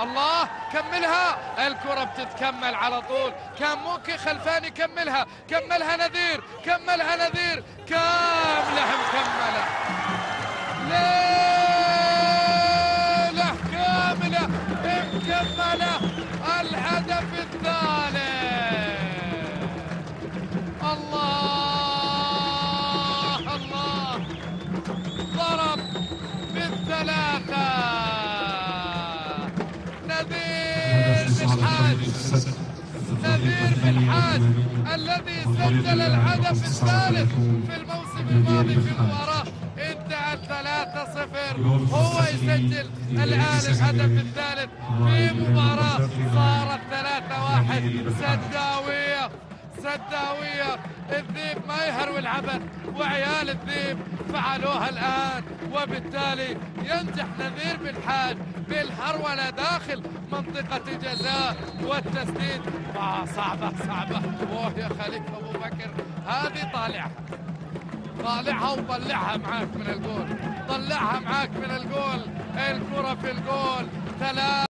الله كملها، الكرة بتتكمل على طول، كان ممكن خلفان يكملها، كملها نذير، كملها نذير كاملة مكملة، ليلة كاملة مكملة، الهدف الثالث. الله الله، ضرب بالثلاثة نذير بالحاج، نذير بالحاج الذي سجل الهدف الثالث في الموسم الماضي في المباراة انتهت 3-0، هو يسجل الآن الهدف الثالث في مباراة صارت 3-1. سداوية سداوية، الذيب ما يهروي العبث، وعيال الذيب فعلوها الآن، وبالتالي ينجح نذير بالحاج بالهرولة داخل منطقة الجزاء والتسديد. صعبة صعبة، اوه يا خليفة أبو بكر، هذه طالعها وطلعها معاك من الجول، طلعها معاك من الجول، الكرة في الجول. 3